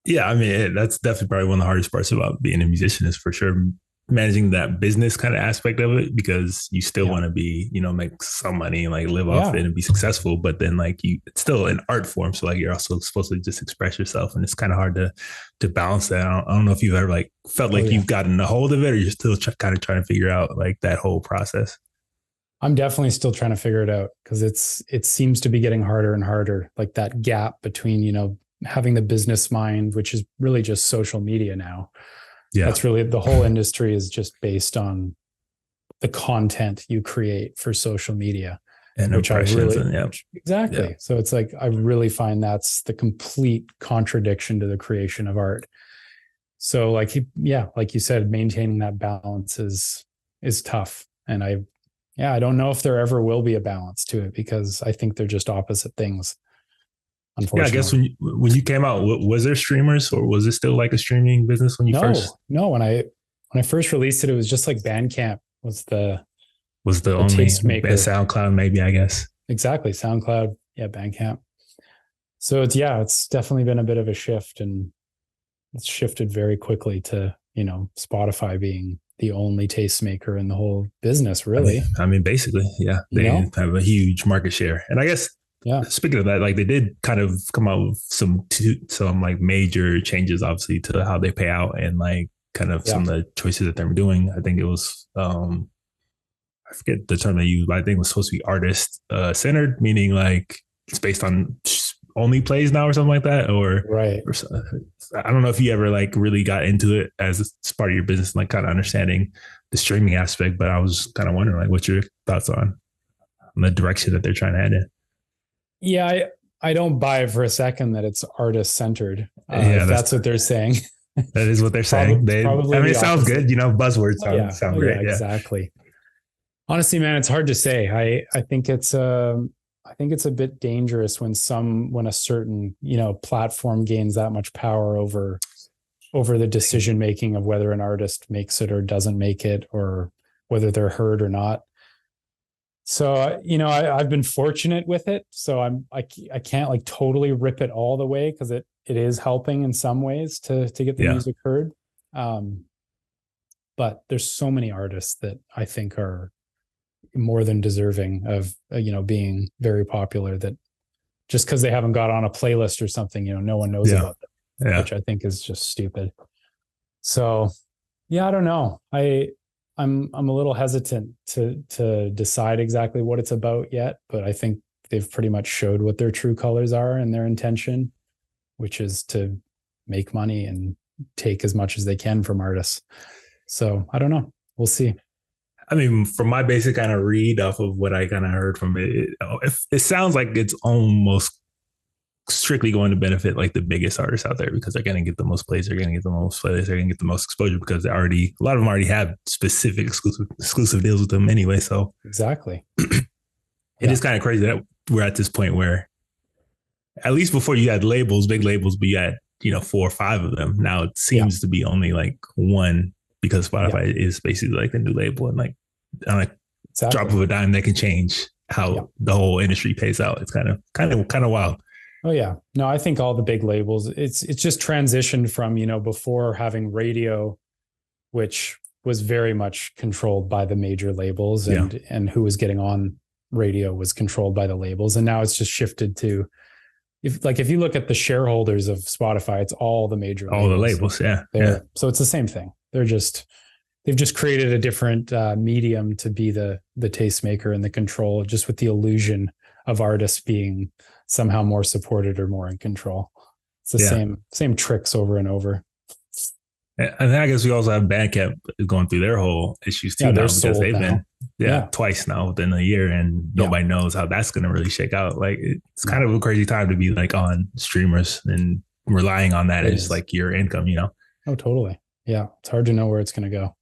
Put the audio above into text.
Yeah, I mean, that's definitely probably one of the hardest parts about being a musician is for sure managing that business kind of aspect of it because you still Yeah. want to be, make some money and like live off Yeah. it and be successful. But then like it's still an art form. So like you're also supposed to just express yourself. And it's kind of hard to balance that. I don't know if you've ever like felt Oh like yeah. you've gotten a hold of it or you're still kind of trying to figure out like that whole process. I'm definitely still trying to figure it out because it seems to be getting harder and harder. Like that gap between, having the business mind, which is really just social media now. Yeah. That's really the whole industry is just based on the content you create for social media, And which I impressions really, and yeah. Yeah. exactly. So it's like, I really find that's the complete contradiction to the creation of art. So like, yeah, like you said, maintaining that balance is tough. And I don't know if there ever will be a balance to it because I think they're just opposite things, Yeah, I guess unfortunately. when you came out, was there streamers or was it still like a streaming business when you first No. When I first released it, it was just like Bandcamp was was the the only tastemaker. SoundCloud maybe I guess. Exactly. SoundCloud. Yeah, Bandcamp. So it's definitely been a bit of a shift and it's shifted very quickly to, Spotify being the only tastemaker in the whole business, I mean, really. I mean, basically, yeah, You they know? have a huge market share, and I guess Yeah. speaking of that, like they did kind of come out with some like major changes, obviously, to how they pay out and like kind of Yeah. some of the choices that they're doing. I think it was I forget the term they used, but I think it was supposed to be artist centered, meaning like it's based on only plays now or something like that, Right. or I don't know if you ever like really got into it as part of your business, like kind of understanding the streaming aspect. But I was kind of wondering, like, what's your thoughts on the direction that they're trying to head in? Yeah. I don't buy it for a second that it's artist centered. Yeah, If that's what they're saying, that is what they're saying. it's I probably mean, the it sounds opposite. good, buzzwords Oh sound yeah. sound Oh yeah, great. Yeah, exactly. Honestly, man, it's hard to say. I think I think it's a bit dangerous when a certain, platform gains that much power over the decision making of whether an artist makes it or doesn't make it or whether they're heard or not. So, I've been fortunate with it. So I can't like totally rip it all the way because it is helping in some ways to get the yeah, music heard. Um, but there's so many artists that I think are more than deserving of, being very popular that just because they haven't got on a playlist or something, no one knows yeah, about them, yeah. which I think is just stupid. So yeah, I don't know. I'm a little hesitant to decide exactly what it's about yet, but I think they've pretty much showed what their true colors are and their intention, which is to make money and take as much as they can from artists. So I don't know. We'll see. I mean, from my basic kind of read off of what I kind of heard from it sounds like it's almost strictly going to benefit like the biggest artists out there because they're going to get the most plays, they're going to get the most plays, they're going to get the most exposure because a lot of them already have specific exclusive deals with them anyway. So Exactly. it Yeah. is kind of crazy that we're at this point where at least before you had labels, big labels, but you had four or five of them. Now it Yeah. seems to be only like one because Yeah. Spotify is basically like the new label and like on a drop Exactly. of a dime that can change Yeah. how the whole industry pays out. It's kind of wild. Oh yeah. No, I think all the big labels, it's just transitioned from, before having radio, which was very much controlled by the major labels Yeah. and who was getting on radio was controlled by the labels. And now it's just shifted to if you look at the shareholders of Spotify, it's all the major All the labels. labels. Yeah. Yeah. So it's the same thing. They've just created a different medium to be the tastemaker and the control, just with the illusion of artists being somehow more supported or more in control. It's the Yeah. same tricks over and over. And then I guess we also have Bandcamp going through their whole issues too Yeah, they're now because sold they've now. been Yeah. twice now within a year and Yeah. nobody knows how that's going to really shake out. Like it's kind No, of a crazy time to be like on streamers and relying on that it as is. like your income. Oh, totally. Yeah. It's hard to know where it's going to go.